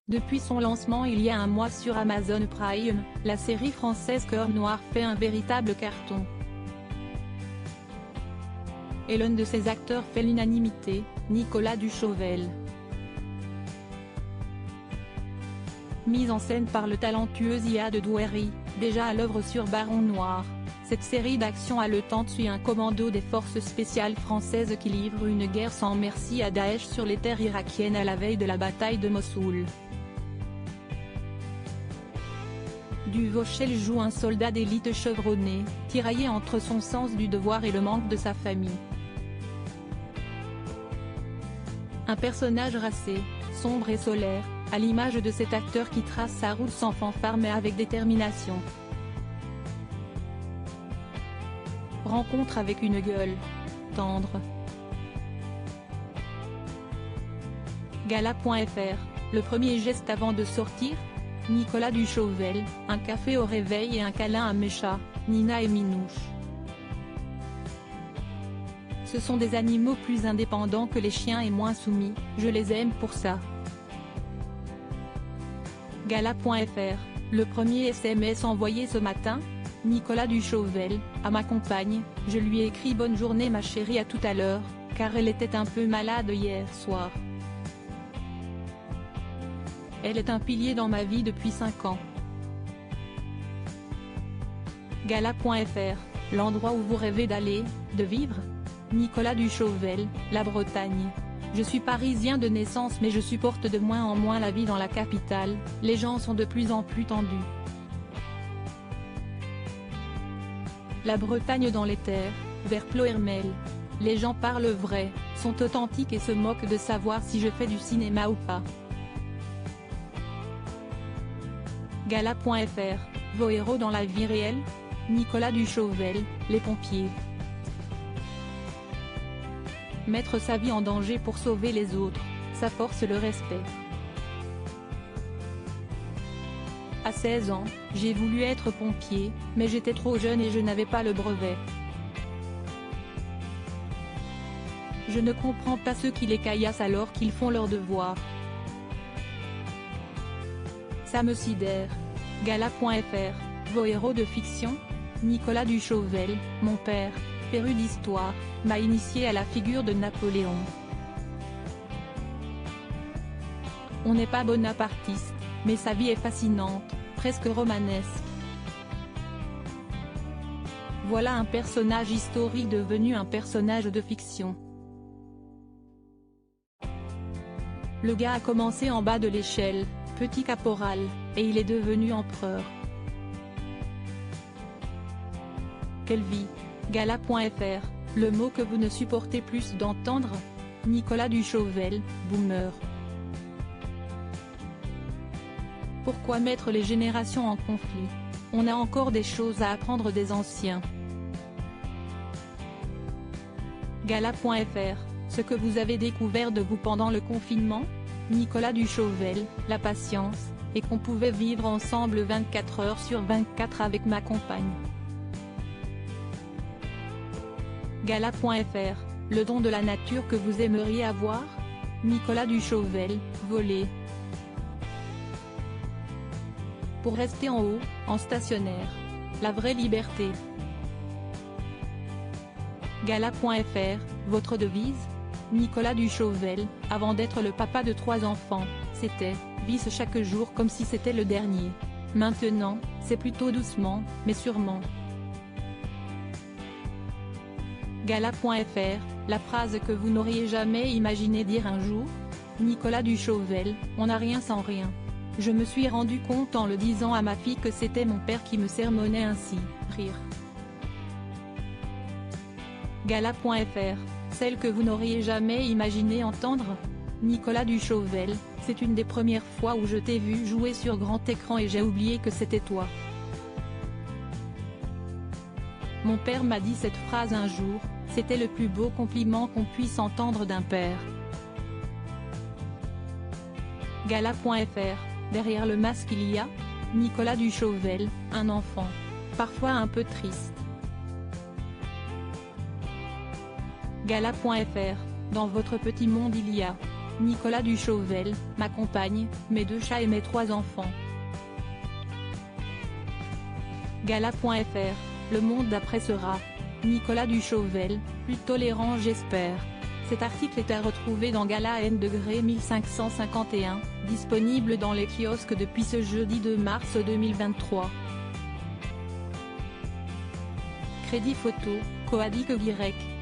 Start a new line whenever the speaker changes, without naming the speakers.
Depuis son lancement il y a un mois sur Amazon Prime, la série française Cœur Noir fait un véritable carton. Et l'un de ses acteurs fait l'unanimité, Nicolas Duchauvel. Mise en scène par le talentueux Ziad Douéry, déjà à l'œuvre sur Baron Noir, cette série d'action haletante suit un commando des forces spéciales françaises qui livre une guerre sans merci à Daesh sur les terres irakiennes à la veille de la bataille de Mossoul. Duvauchel joue un soldat d'élite chevronné, tiraillé entre son sens du devoir et le manque de sa famille. Un personnage racé, sombre et solaire, à l'image de cet acteur qui trace sa route sans fanfare mais avec détermination. Rencontre avec une gueule tendre. Gala.fr, le premier geste avant de sortir, Nicolas Duchauvel, un café au réveil et un câlin à Mécha, Nina et Minouche. Ce sont des animaux plus indépendants que les chiens et moins soumis, je les aime pour ça. Gala.fr, le premier SMS envoyé ce matin, Nicolas Duchauvel, à ma compagne, je lui ai écrit bonne journée ma chérie à tout à l'heure, car elle était un peu malade hier soir. Elle est un pilier dans ma vie depuis 5 ans. Gala.fr, l'endroit où vous rêvez d'aller, de vivre? Nicolas Duchauvel, la Bretagne. Je suis parisien de naissance mais je supporte de moins en moins la vie dans la capitale, les gens sont de plus en plus tendus. La Bretagne dans les terres, vers Ploërmel. Les gens parlent vrai, sont authentiques et se moquent de savoir si je fais du cinéma ou pas. Gala.fr, vos héros dans la vie réelle? Nicolas Duchauvel, les pompiers. Mettre sa vie en danger pour sauver les autres, ça force le respect. À 16 ans, j'ai voulu être pompier, mais j'étais trop jeune et je n'avais pas le brevet. Je ne comprends pas ceux qui les caillassent alors qu'ils font leur devoir. Ça me sidère. Gala.fr, vos héros de fiction? Nicolas Duchauvel, mon père, féru d'histoire, m'a initié à la figure de Napoléon. On n'est pas bonapartiste, mais sa vie est fascinante, presque romanesque. Voilà un personnage historique devenu un personnage de fiction. Le gars a commencé en bas de l'échelle, petit caporal, et il est devenu empereur. Quelle vie? Gala.fr, le mot que vous ne supportez plus d'entendre? Nicolas Duchauvel, boomer. Pourquoi mettre les générations en conflit? On a encore des choses à apprendre des anciens. Gala.fr, ce que vous avez découvert de vous pendant le confinement? Nicolas Duchauvel, la patience, et qu'on pouvait vivre ensemble 24 heures sur 24 avec ma compagne. Gala.fr, le don de la nature que vous aimeriez avoir? Nicolas Duchauvel, voler. Pour rester en haut, en stationnaire. La vraie liberté. Gala.fr, votre devise? Nicolas Duchauvel, avant d'être le papa de 3 enfants, c'était « vice chaque jour comme si c'était le dernier ». Maintenant, c'est plutôt doucement, mais sûrement. Gala.fr, la phrase que vous n'auriez jamais imaginé dire un jour? Nicolas Duchauvel, on n'a rien sans rien. Je me suis rendu compte en le disant à ma fille que c'était mon père qui me sermonnait ainsi, rire. Gala.fr, celle que vous n'auriez jamais imaginé entendre? Nicolas Duchauvel, c'est une des premières fois où je t'ai vu jouer sur grand écran et j'ai oublié que c'était toi. Mon père m'a dit cette phrase un jour, c'était le plus beau compliment qu'on puisse entendre d'un père. Gala.fr, derrière le masque il y a? Nicolas Duchauvel, un enfant. Parfois un peu triste. Gala.fr, dans votre petit monde il y a Nicolas Duchauvel, ma compagne, mes 2 chats et mes 3 enfants. Gala.fr, Le Monde d'après sera Nicolas Duchauvel, plus tolérant j'espère. Cet article est à retrouver dans Gala N° 1551, disponible dans les kiosques depuis ce jeudi 2 mars 2023. Crédit photo, Coadic Y.